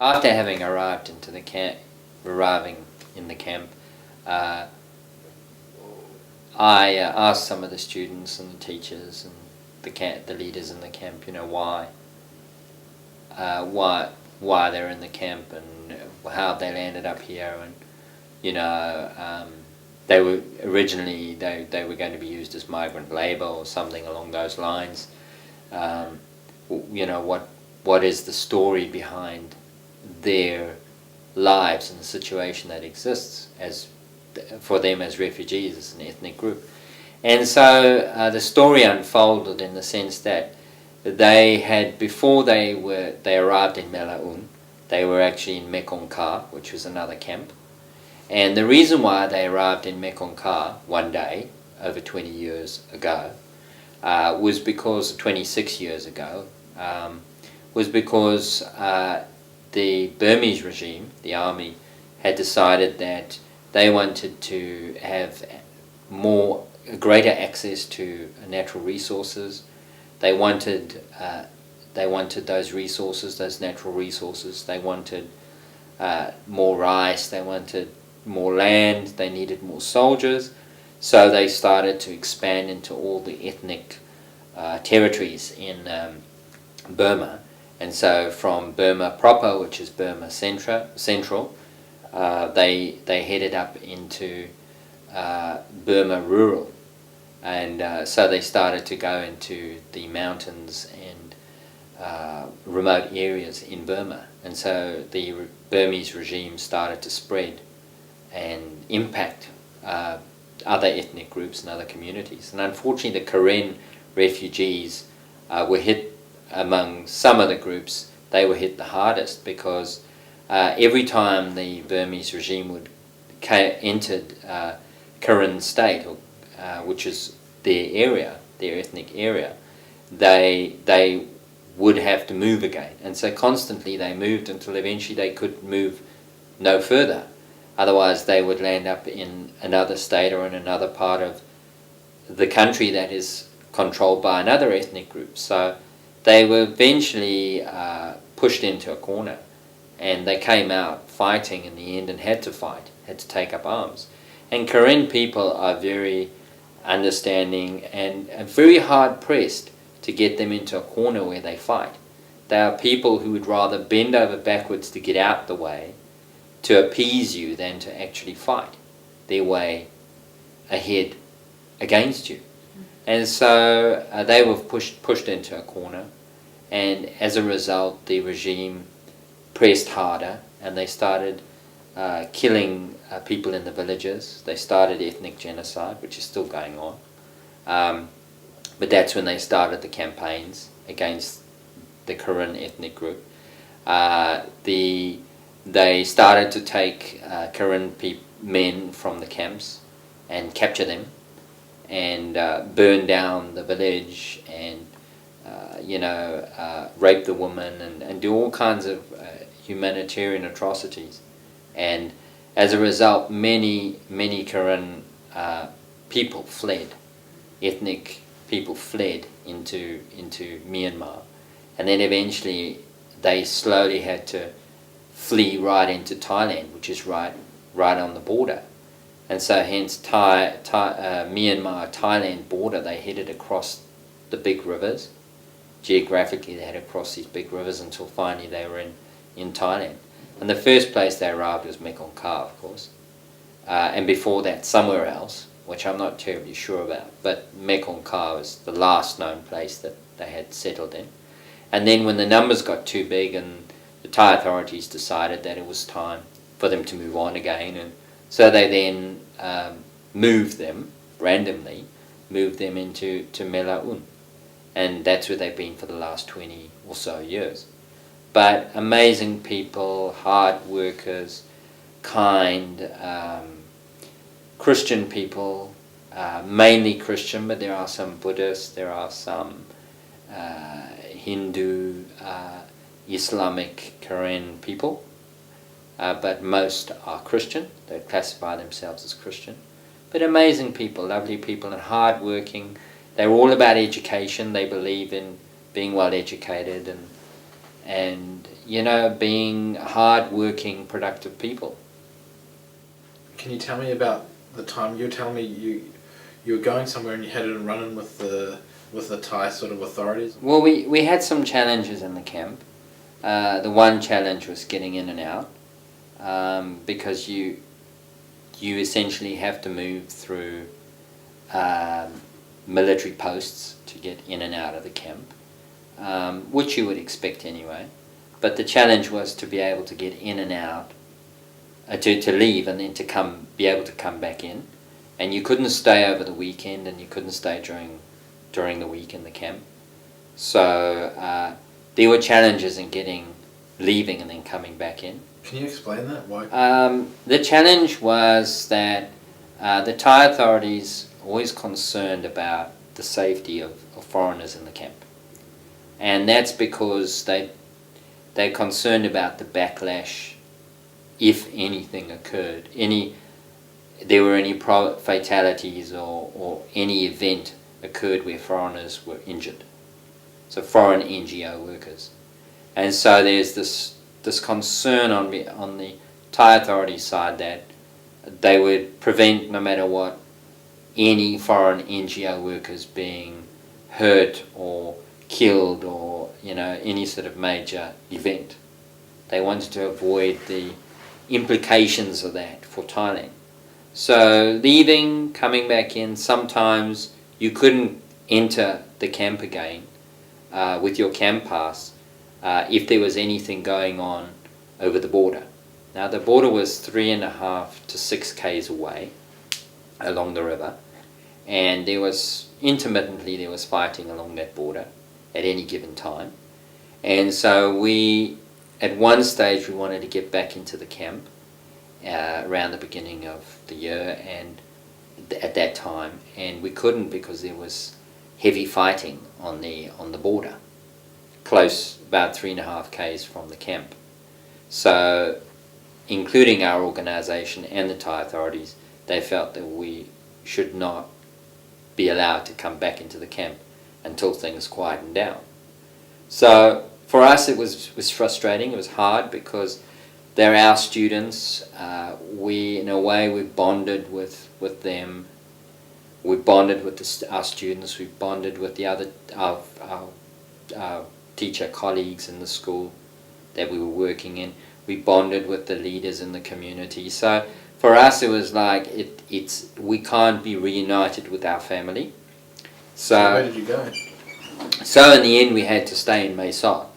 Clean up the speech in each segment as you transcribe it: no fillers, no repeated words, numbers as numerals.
after having arriving in the camp, uh, I asked some of the students and the teachers and the leaders in the camp, uh, why why they're in the camp and how they landed up here, and you know they were originally they were going to be used as migrant labor or something along those lines. Um, what is the story behind their lives and the situation that exists as for them as refugees, as an ethnic group. And so the story unfolded in the sense that before they arrived in Melaun, they were actually in Mekong Ka, which was another camp. And the reason why they arrived in Mekong Ka one day, over 20 years ago, was because 26 years ago, was because the Burmese regime, the army, had decided that they wanted to have greater access to natural resources. They wanted those resources, those natural resources. They wanted more rice. They wanted more land. They needed more soldiers. So they started to expand into all the ethnic territories in Burma. And so from Burma proper, which is Burma Central, they headed up into Burma rural. And so they started to go into the mountains and remote areas in Burma. And so the Burmese regime started to spread and impact other ethnic groups and other communities. And unfortunately, the Karen refugees were hit among some of the groups. They were hit the hardest because every time the Burmese regime entered Karen state, which is their area, their ethnic area, they would have to move again. And so constantly they moved until eventually they could move no further. Otherwise they would land up in another state or in another part of the country that is controlled by another ethnic group. So they were eventually pushed into a corner, and they came out fighting in the end and had to take up arms. And Karen people are very understanding and very hard pressed to get them into a corner where they fight. They are people who would rather bend over backwards to get out the way, to appease you, than to actually fight their way ahead against you. And so they were pushed into a corner, and as a result the regime pressed harder, and they started killing people in the villages. They started ethnic genocide, which is still going on. But that's when they started the campaigns against the Karen ethnic group. They started to take Karen men from the camps and capture them and burn down the village and rape the woman and do all kinds of humanitarian atrocities. And as a result, many Karen people fled, ethnic people fled into Myanmar, and then eventually they slowly had to flee right into Thailand, which is right on the border. And so hence Myanmar-Thailand border, they headed across the big rivers. Geographically they had to cross these big rivers until finally they were in Thailand. And the first place they arrived was Mekong Ka, of course. And before that somewhere else, which I'm not terribly sure about, but Mekong Ka was the last known place that they had settled in. And then when the numbers got too big and the Thai authorities decided that it was time for them to move on again, and so they then randomly moved them into Melaun. And that's where they've been for the last 20 or so years. But amazing people, hard workers, kind, Christian people, mainly Christian, but there are some Buddhists, there are some Hindu, Islamic, Karen people, but most are Christian. They classify themselves as Christian. But amazing people, lovely people, and hard working. They're all about education. They believe in being well educated and being hard-working, productive people. Can you tell me about the time you were telling me you were going somewhere and you had to run in with the Thai sort of authorities? Well, we had some challenges in the camp. The one challenge was getting in and out, because you essentially have to move through military posts to get in and out of the camp, which you would expect anyway. But the challenge was to be able to get in and out, to leave and then be able to come back in. And you couldn't stay over the weekend, and you couldn't stay during the week in the camp. So there were challenges in leaving and then coming back in. Can you explain that? Why? The challenge was that the Thai authorities always concerned about the safety of foreigners in the camp. And that's because they're concerned about the backlash if anything occurred. There were any fatalities or any event occurred where foreigners were injured. So foreign NGO workers. And so there's this concern on the Thai authorities' side that they would prevent, no matter what, any foreign NGO workers being hurt or killed or any sort of major event. They wanted to avoid the implications of that for Thailand. So leaving, coming back in, sometimes you couldn't enter the camp again with your camp pass if there was anything going on over the border. Now the border was 3.5 to 6 k's away along the river, and there was fighting along that border at any given time. And so at one stage we wanted to get back into the camp around the beginning of the year, and at that time, and we couldn't because there was heavy fighting on the border, close, about 3.5 k's from the camp. So, including our organisation and the Thai authorities, they felt that we should not be allowed to come back into the camp until things quietened down. So for us it was frustrating, it was hard, because they're our students. In a way we bonded with them. We bonded with our students, we bonded with the other our teacher colleagues in the school that we were working in. We bonded with the leaders in the community. So for us it was like we can't be reunited with our family. So where did you go? So in the end we had to stay in Mae Sot,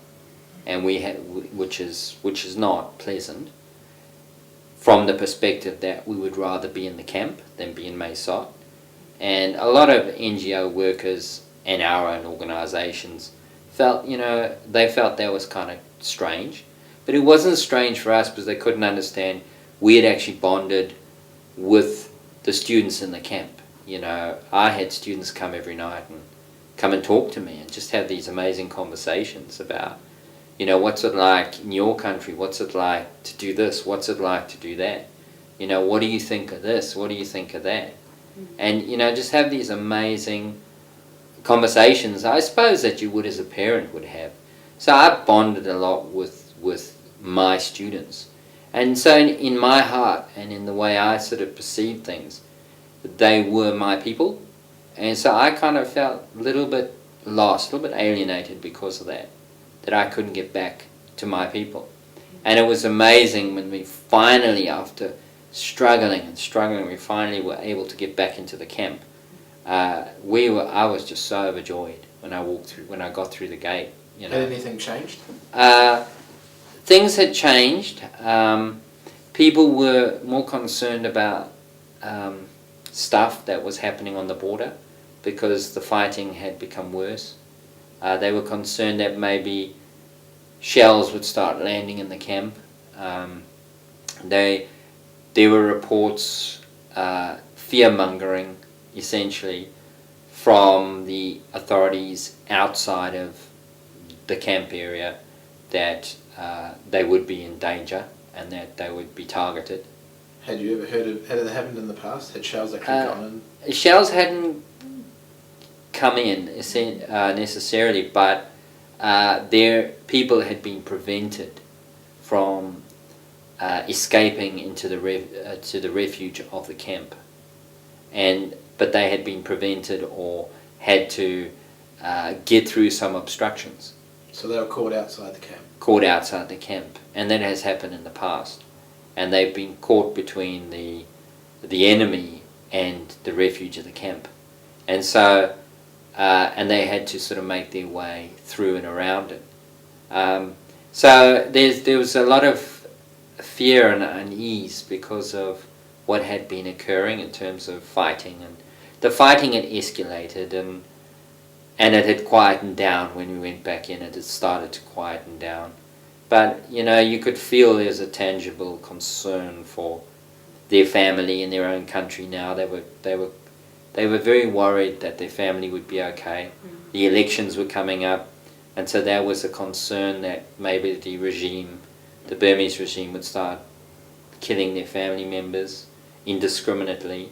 and which is not pleasant from the perspective that we would rather be in the camp than be in Mae Sot. And a lot of NGO workers and our own organisations felt that was kind of strange. But it wasn't strange for us because they couldn't understand we had actually bonded with the students in the camp. I had students come every night and come and talk to me and just have these amazing conversations about, what's it like in your country? What's it like to do this? What's it like to do that? What do you think of this? What do you think of that? And, just have these amazing conversations, I suppose, that you would as a parent would have. So I bonded a lot with my students. And so in my heart and in the way I sort of perceived things, they were my people. And so I kind of felt a little bit lost, a little bit alienated because of that I couldn't get back to my people. And it was amazing when we finally, after struggling, we finally were able to get back into the camp. I was just so overjoyed when I got through the gate. Had anything changed? Things had changed. People were more concerned about stuff that was happening on the border because the fighting had become worse. They were concerned that maybe shells would start landing in the camp. There were reports, fear-mongering, essentially, from the authorities outside of the camp area that they would be in danger and that they would be targeted. Had you ever heard of, had it happened in the past? Had shells actually gone in? Shells hadn't come in necessarily, but their people had been prevented from escaping into to the refuge of the camp, but they had been prevented or had to get through some obstructions. So they were caught outside the camp. Caught outside the camp, and that has happened in the past, and they've been caught between the enemy and the refuge of the camp, and so and they had to sort of make their way through and around it. So there was a lot of fear and unease because of what had been occurring in terms of fighting, and the fighting had escalated, and it had quietened down when we went back in. It had started to quieten down, but you could feel there's a tangible concern for their family in their own country now. They were very worried that their family would be okay. The elections were coming up, and so there was a concern that maybe the Burmese regime would start killing their family members indiscriminately,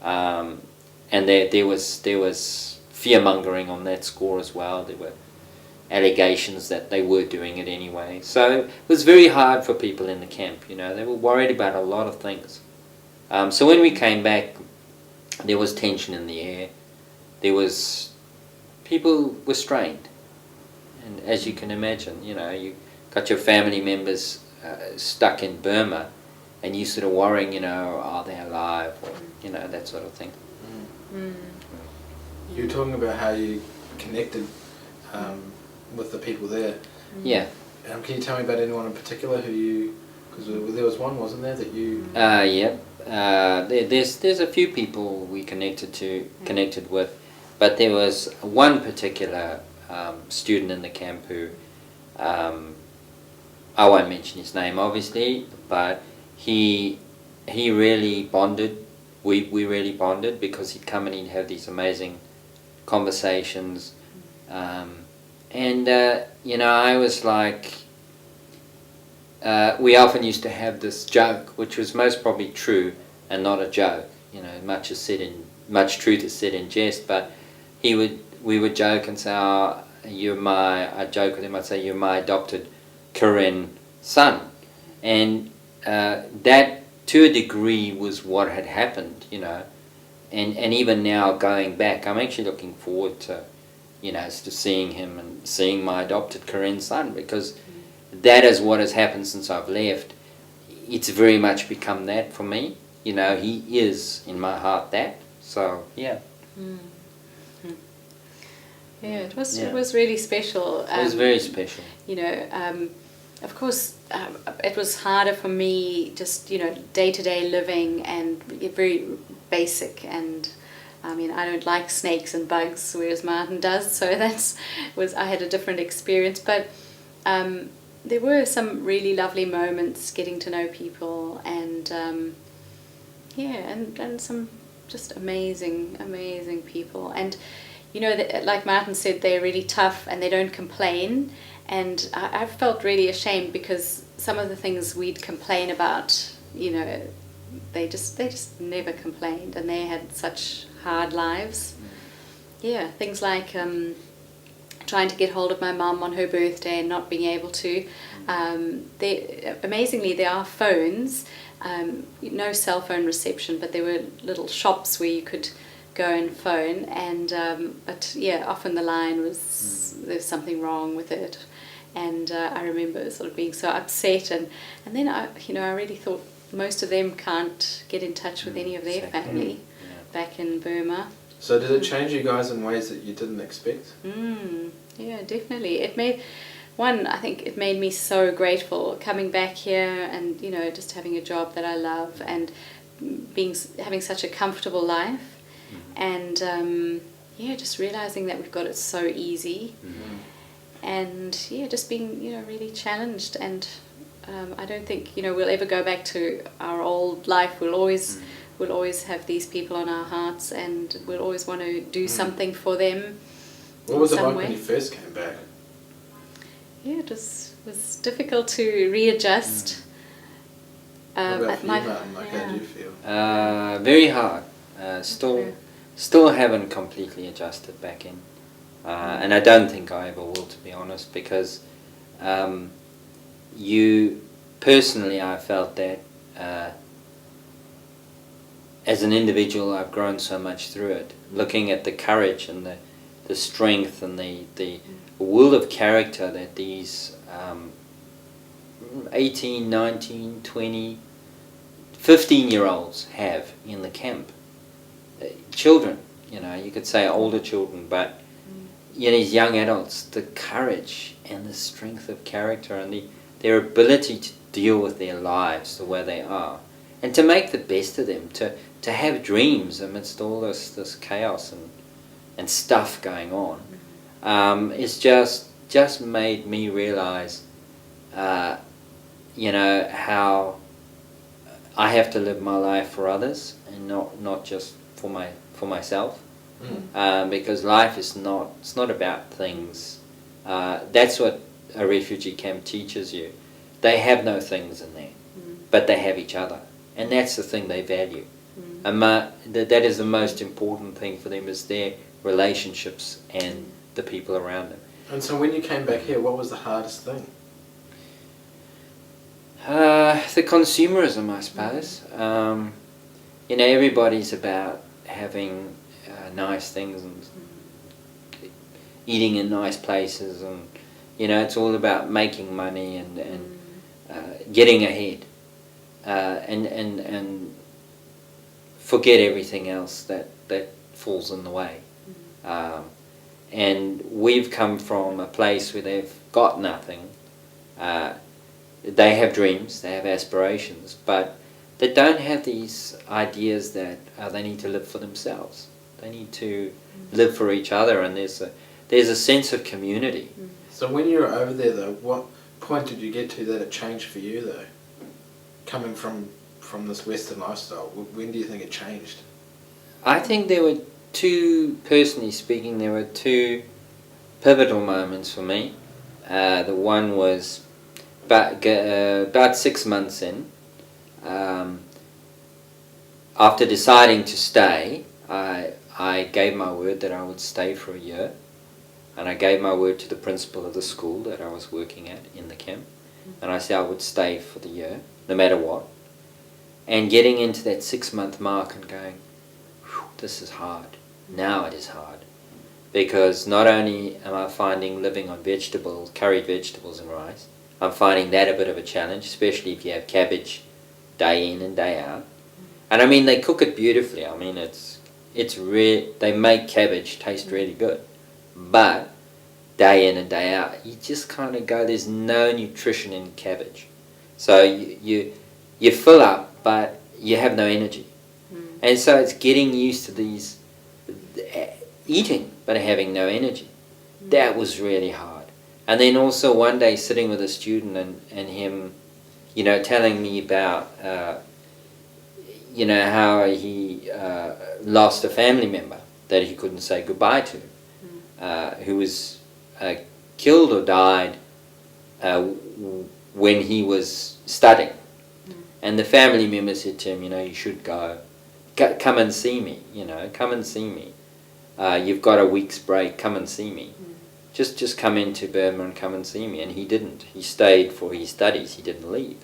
and there was fear-mongering on that score as well. There were allegations that they were doing it anyway. So it was very hard for people in the camp. They were worried about a lot of things. So when we came back, there was tension in the air. People were strained, and as you can imagine, you got your family members stuck in Burma, and you sort of worrying, are they alive, or that sort of thing. You were talking about how you connected with the people there. Yeah. Can you tell me about anyone in particular because there was one, wasn't there, that you... Yeah. There's a few people we connected with, but there was one particular student in the camp who, I won't mention his name obviously, but he really bonded. We really bonded because he'd come and he'd have these amazing conversations, and I was like, we often used to have this joke, which was most probably true and not a joke. Much truth is said in jest, but we would joke and say, I joke with him, I'd say, you're my adopted Karen son. And that, to a degree, was what had happened, And even now, going back, I'm actually looking forward to, to seeing him and seeing my adopted Karen son, because that is what has happened since I've left. It's very much become that for me. He is, in my heart, that. So, yeah. Yeah, it was really special. It was very special. Of course, it was harder for me, just day-to-day living and very basic. And I don't like snakes and bugs, whereas Martin does. So I had a different experience. But there were some really lovely moments getting to know people, and and some just amazing people. And like Martin said, they're really tough and they don't complain. And I felt really ashamed because some of the things we'd complain about, they just never complained, and they had such hard lives. Yeah, things like trying to get hold of my mum on her birthday and not being able to. Amazingly, there are phones, no cell phone reception, but there were little shops where you could go and phone, and but yeah, often the line was there's something wrong with it, and I remember sort of being so upset, and then I really thought most of them can't get in touch with any of their family back in Burma. So did it change you guys in ways that you didn't expect? Yeah, definitely. I think it made me so grateful coming back here, and just having a job that I love, and having such a comfortable life. And just realizing that we've got it so easy, and just being really challenged. And I don't think we'll ever go back to our old life. We'll always have these people on our hearts, and we'll always want to do something for them. What was it like when you first came back? Yeah, it was difficult to readjust. What about for you, Martin? How did you feel? Very hard. Still haven't completely adjusted back in. And I don't think I ever will, to be honest, because personally, I felt that as an individual, I've grown so much through it. Looking at the courage and the strength and the will of character that these 18, 19, 20, 15-year-olds have in the camp. Children, you could say older children, but these young adults, the courage and the strength of character and their ability to deal with their lives the way they are, and to make the best of them, to have dreams amidst all this chaos and stuff going on. It's just made me realize, how I have to live my life for others and not just for myself. Because life is it's not about things. That's what a refugee camp teaches you. They have no things in there, but they have each other, and that's the thing they value. And that is the most important thing for them, is their relationships and the people around them. And so when you came back here, what was the hardest thing? The consumerism, I suppose. Everybody's about having nice things and eating in nice places, and it's all about making money and getting ahead, and forget everything else that falls in the way. And we've come from a place where they've got nothing. They have dreams, they have aspirations, but they don't have these ideas that they need to live for themselves. They need to live for each other, and there's a sense of community. So when you were over there, though, what point did you get to that it changed for you, though? Coming from this Western lifestyle, when do you think it changed? I think personally speaking, there were two pivotal moments for me. The one was about 6 months in. After deciding to stay, I gave my word that I would stay for a year, and I gave my word to the principal of the school that I was working at in the camp, and I said I would stay for the year, no matter what. And getting into that 6-month mark and going, this is hard. Now it is hard, because not only am I finding living on vegetables, curried vegetables and rice, I'm finding that a bit of a challenge, especially if you have cabbage day in and day out. And I mean, they cook it beautifully. I mean, they make cabbage taste really good. But day in and day out, you just kind of go, there's no nutrition in cabbage. So you fill up, but you have no energy. And so it's getting used to these eating, but having no energy. That was really hard. And then also one day sitting with a student and him, telling me about, how he lost a family member that he couldn't say goodbye to, who was killed or died when he was studying. And the family member said to him, you should go. Come and see me, come and see me. You've got a week's break, come and see me. Just come into Burma and come and see me. And he didn't. He stayed for his studies. He didn't leave.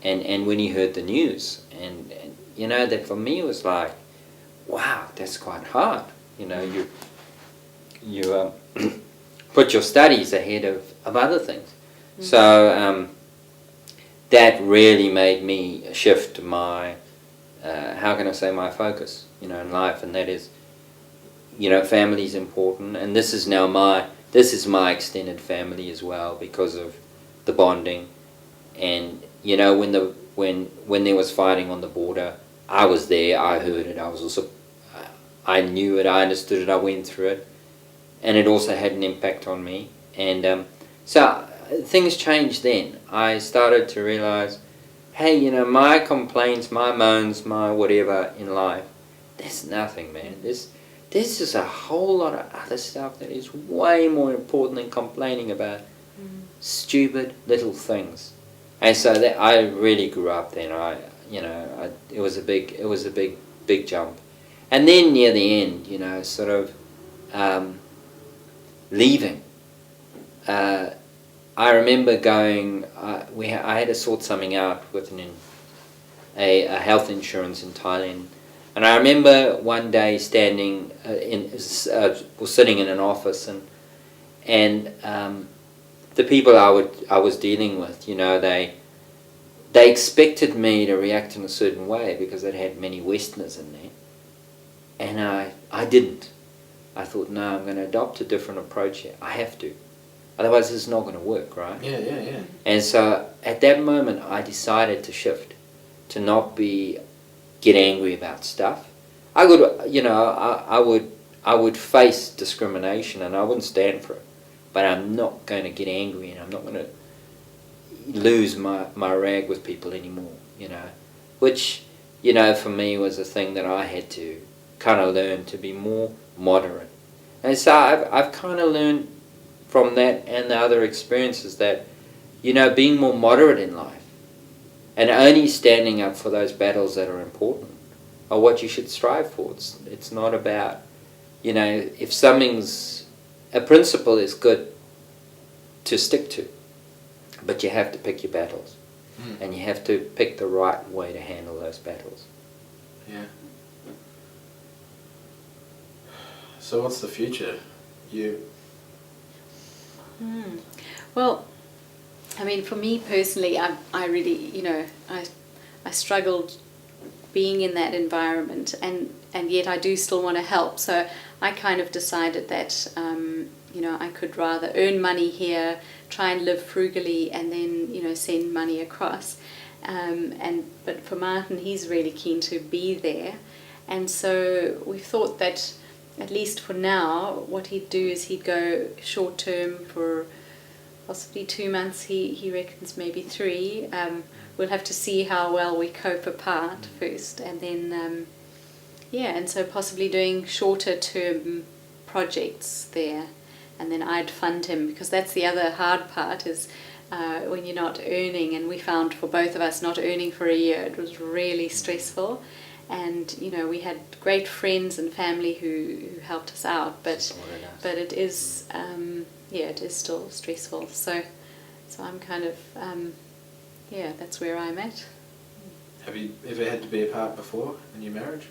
And when he heard the news, and that for me was like, wow, that's quite hard. You put your studies ahead of other things. So that really made me shift my, my focus, in life, and that is, family is important, and this is my extended family as well, because of the bonding. And when there was fighting on the border, I was there, I heard it, I knew it, I understood it, I went through it, and it also had an impact on me. And so things changed then. I started to realize, hey, my complaints, my moans, my whatever in life, that's nothing, man. There's just a whole lot of other stuff that is way more important than complaining about stupid little things. And so that I really grew up then. It was a big jump. And then near the end, leaving, I remember going. I had to sort something out with a health insurance in Thailand, and I remember one day standing sitting in an office, and the people I was dealing with, they expected me to react in a certain way because it had many Westerners in there, and I didn't. I thought, no, I'm going to adopt a different approach here. I have to. Otherwise, this is not going to work, right? Yeah. And so at that moment, I decided to shift, to not get angry about stuff. I would face discrimination and I wouldn't stand for it. But I'm not going to get angry and I'm not going to lose my rag with people anymore, Which, for me was a thing that I had to kind of learn to be more moderate. And so I've kind of learned from that and the other experiences that, being more moderate in life and only standing up for those battles that are important are what you should strive for. It's not about, if a principle is good to stick to, but you have to pick your battles. And you have to pick the right way to handle those battles. Yeah. So what's the future? Well, I mean, for me personally, I really, I struggled being in that environment, and yet I do still want to help. So I kind of decided that, I could rather earn money here, try and live frugally, and then, send money across. But for Martin, he's really keen to be there. And so we've thought that, at least for now, what he'd do is he'd go short term for possibly 2 months, he reckons maybe 3. We'll have to see how well we cope apart first, and then, and so possibly doing shorter term projects there, and then I'd fund him, because that's the other hard part is when you're not earning, and we found for both of us not earning for a year, it was really stressful. And we had great friends and family who helped us out, but it is it is still stressful. So I'm kind of that's where I'm at. Have you ever had to be apart before in your marriage?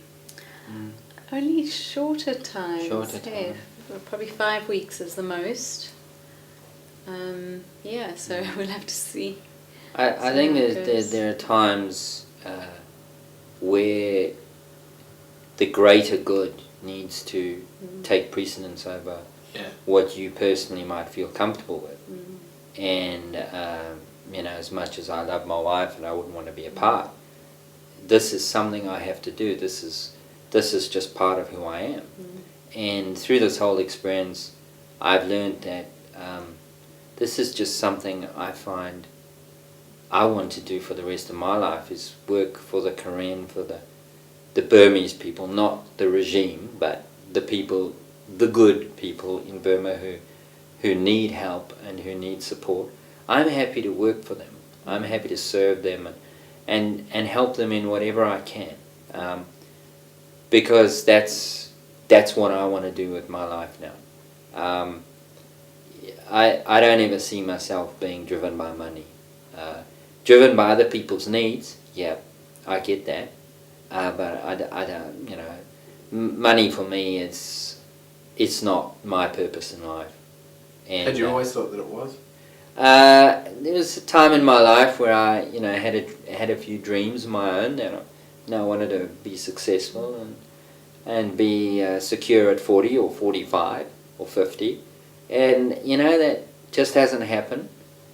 Only shorter times. Time. Probably 5 weeks is the most. So we'll have to see. I think there are times where the greater good needs to take precedence over what you personally might feel comfortable with. And, as much as I love my wife and I wouldn't want to be apart, this is something I have to do. This is just part of who I am. And through this whole experience, I've learned that this is just something I find I want to do for the rest of my life, is work for the Karen, for the Burmese people, not the regime, but the people, the good people in Burma who need help and who need support. I'm happy to work for them. I'm happy to serve them and help them in whatever I can, because that's what I want to do with my life now. I don't ever see myself being driven by money. Driven by other people's needs, yeah, I get that. But I don't, money for me it's not my purpose in life. And, had you always thought that it was? There was a time in my life where I, had a few dreams of my own that I wanted to be successful and be secure at 40 or 45 or 50. And, that just hasn't happened.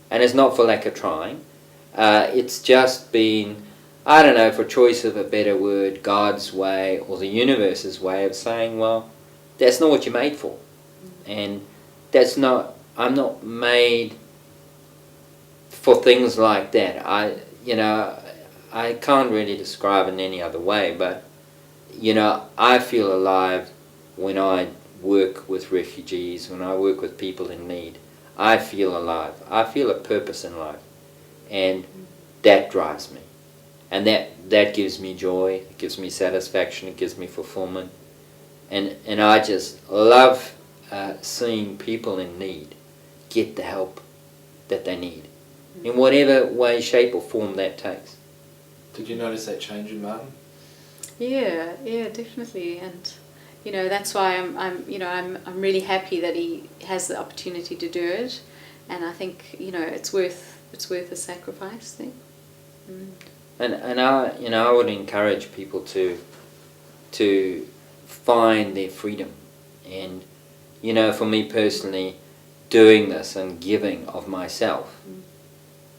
And it's not for lack of trying. It's just been, I don't know, for choice of a better word, God's way or the universe's way of saying, well, that's not what you're made for. And I'm not made for things like that. I can't really describe it in any other way, but, I feel alive when I work with refugees, when I work with people in need. I feel alive. I feel a purpose in life. And that drives me. And that gives me joy, it gives me satisfaction, it gives me fulfillment. And I just love seeing people in need get the help that they need, in whatever way, shape or form that takes. Did you notice that change in Martin? Yeah, definitely, and that's why I'm really happy that he has the opportunity to do it, and I think it's worth a sacrifice thing. And I would encourage people to find their freedom, and for me personally, doing this and giving of myself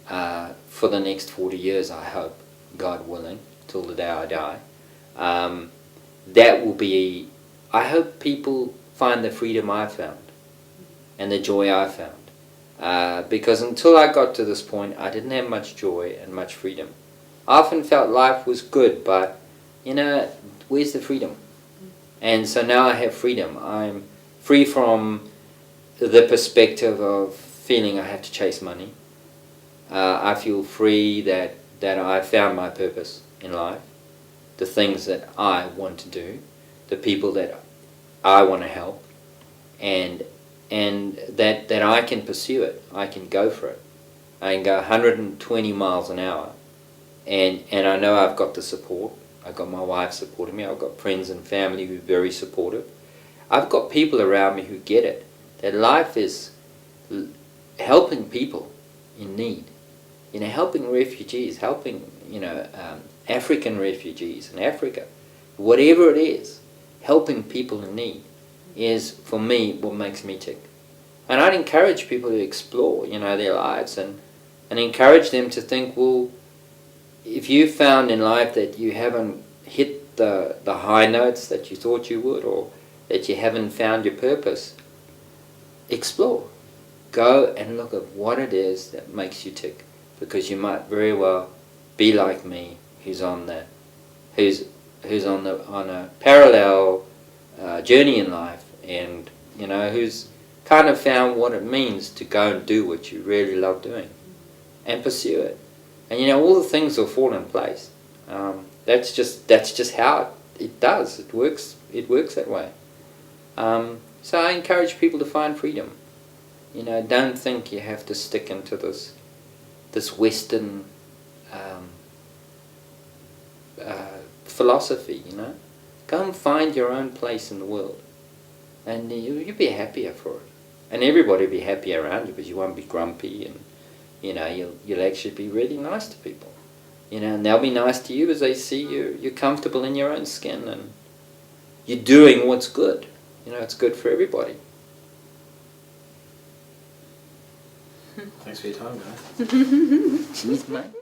for the next 40 years, I hope, God willing, till the day I die. That will be, I hope people find the freedom I found and the joy I found. Because until I got to this point, I didn't have much joy and much freedom. I often felt life was good, but, where's the freedom? And so now I have freedom. I'm free from the perspective of feeling I have to chase money. I feel free that I found my purpose in life, the things that I want to do, the people that I want to help, and that I can pursue it. I can go for it. I can go 120 miles an hour, and I know I've got the support. I've got my wife supporting me. I've got friends and family who are very supportive. I've got people around me who get it, that life is helping people in need. Helping refugees, helping, African refugees in Africa, whatever it is, helping people in need is, for me, what makes me tick. And I'd encourage people to explore, their lives and encourage them to think, well, if you found in life that you haven't hit the high notes that you thought you would, or that you haven't found your purpose, explore. Go and look at what it is that makes you tick, because you might very well be like me, who's on a parallel journey in life, and who's kind of found what it means to go and do what you really love doing and pursue it. And all the things will fall in place. That's just how it does. It works that way. So I encourage people to find freedom. Don't think you have to stick into this Western philosophy. Go and find your own place in the world, and you'll be happier for it. And everybody will be happy around you, because you won't be grumpy, and you'll actually be really nice to people. And they'll be nice to you as they see you're comfortable in your own skin and you're doing what's good. It's good for everybody. Thanks for your time, guys. Cheers, mate.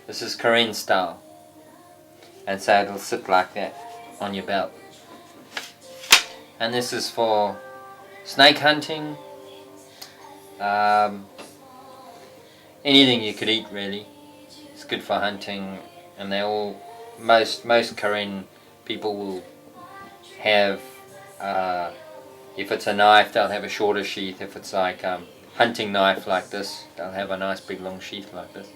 This is Korean style, and so it'll sit like that on your belt. And this is for snake hunting, anything you could eat really. It's good for hunting, and most Korean people will have, if it's a knife, they'll have a shorter sheath. If it's like hunting knife like this, they'll have a nice big long sheath like this.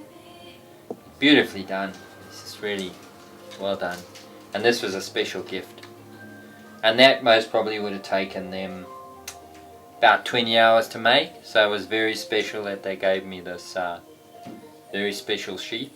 Beautifully done. This is really well done. And this was a special gift. And that most probably would have taken them about 20 hours to make. So it was very special that they gave me this very special sheath.